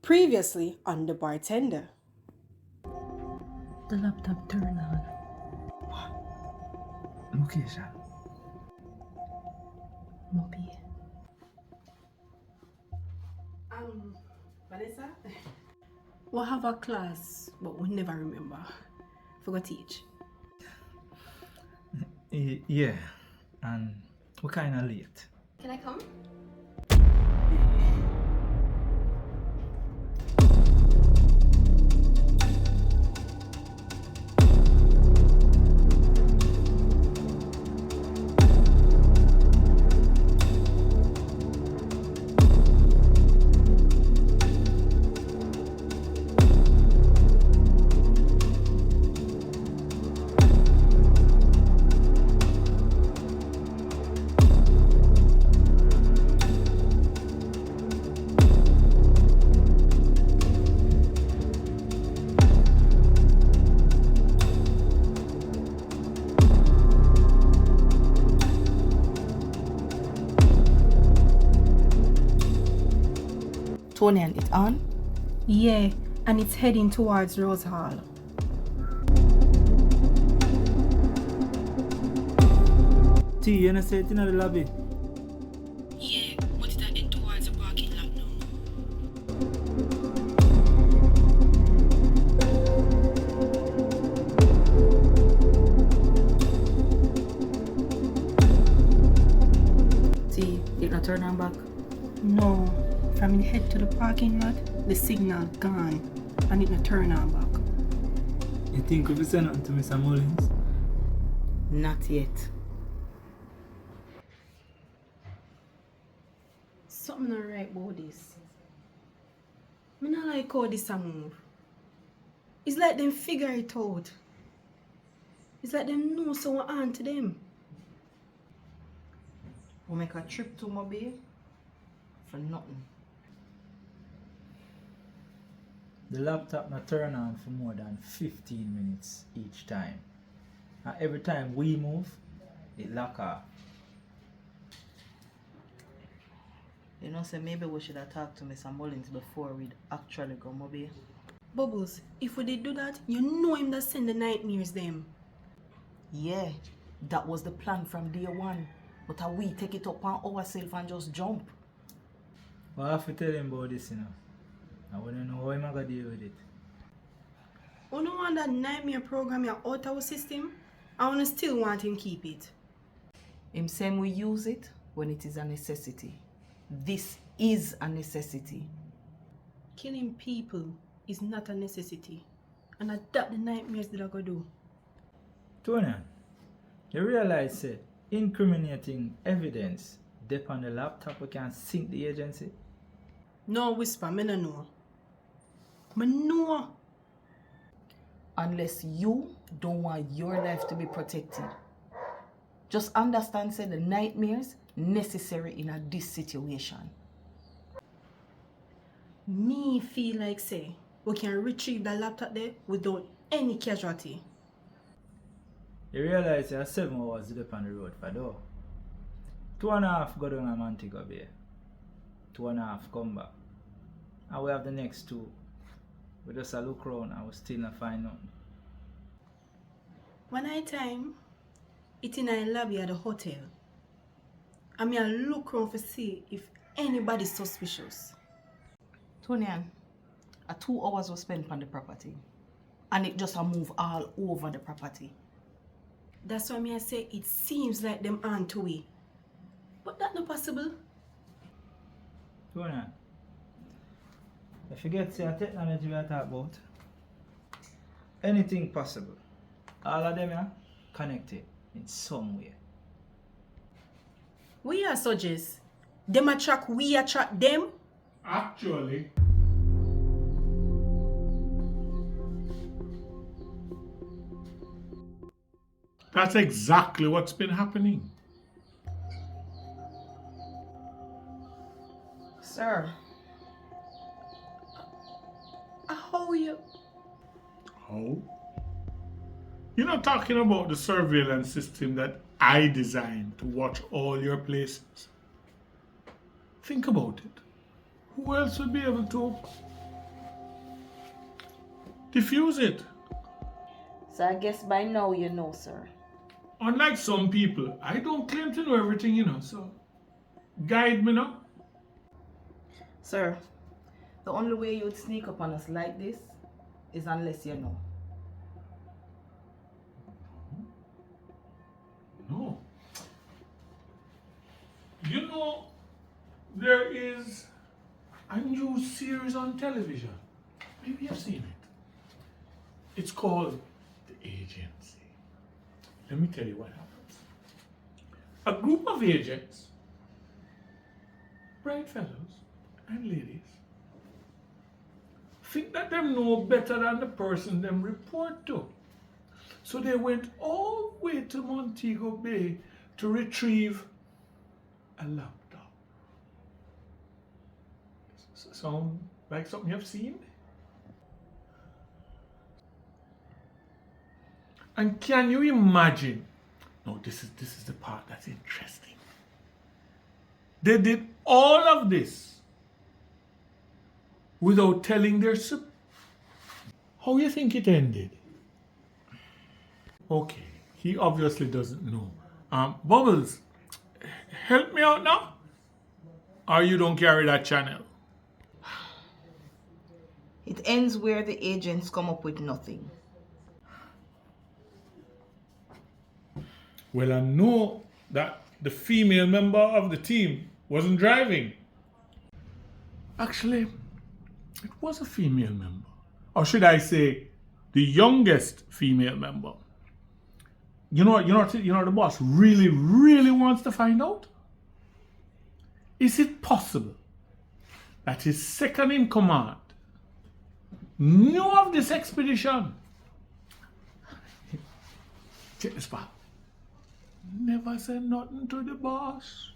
Previously on the Bartender. The laptop turned on. Location. Moby. Vanessa? We'll have a class, but we'll never remember. Forgot teach. Yeah, and we're kind of late. Can I come? Toniann, it's on? Yeah, and it's heading towards Rose Hall. T, you know, say it in the lobby. Yeah, but it's heading towards the parking lot now. See, it not turn on back. No, from the head to the parking lot, the signal gone, and it no turn on back. You think we send nothing to Mr. Mullins? Not yet. Something not right about this. Me not like how this a move. It's like them figure it out. It's like them know someone on to them. We make a trip to Moby for nothing. The laptop not turn on for more than 15 minutes each time. And every time we move, it lock off. You know, say maybe we should have talked to Mr. Mullins before we'd actually go Moby. Bubbles, if we did do that, you know him that send the nightmares them. Yeah, that was the plan from day one. But how we take it up on ourselves and just jump. Well, I have to tell him about this, you know. I wouldn't know how I'm going to deal with it. You don't want that nightmare program your out our system? I wanna still want him keep it. Him saying we use it when it is a necessity. This is a necessity. Killing people is not a necessity. And that the nightmares that I go do. Toniann, you realize that incriminating evidence dip on the laptop we can sink the agency? No whisper, me no know. Me know. Unless you don't want your life to be protected. Just understand, say the nightmares necessary in this situation. Me feel like say we can retrieve the laptop there without any casualty. You realize you have 7 hours to dip on the road for door. 2.5 go down a Montego Bay. 2.5 come back. And we have the next 2. We just a look around and we still not find nothing. One night time, it in a lobby at the hotel. I mean, I look around to see if anybody's suspicious. Toniann, 2 hours was spent on the property. And it just a move all over the property. That's why I say it seems like them aren't away. But that's not possible. Toniann, if you get to technology we are talking about, anything possible. All of them are connected in some way. We are suggest. Them attract, we attract them. Actually, that's exactly what's been happening. Sir, How you? How? You're not talking about the surveillance system that I designed to watch all your places. Think about it. Who else would be able to? Diffuse it. So I guess by now you know, sir. Unlike some people, I don't claim to know everything, so guide me now. Sir, the only way you would sneak up on us like this is unless you know. No. There is a new series on television. Maybe you've seen it. It's called The Agency. Let me tell you what happens. A group of agents, bright fellows and ladies, think that them know better than the person them report to. So they went all the way to Montego Bay to retrieve a laptop. Sound like something you've seen? And can you imagine? No, this is the part that's interesting. They did all of this without telling their How you think it ended? Okay, he obviously doesn't know. Bubbles, help me out now. Or you don't carry that channel. It ends where the agents come up with nothing. Well, I know that the female member of the team wasn't driving. Actually, it was a female member. Or should I say, the youngest female member. You know the boss really, really wants to find out? Is it possible that his second in command knew of this expedition? Check this part. Never said nothing to the boss.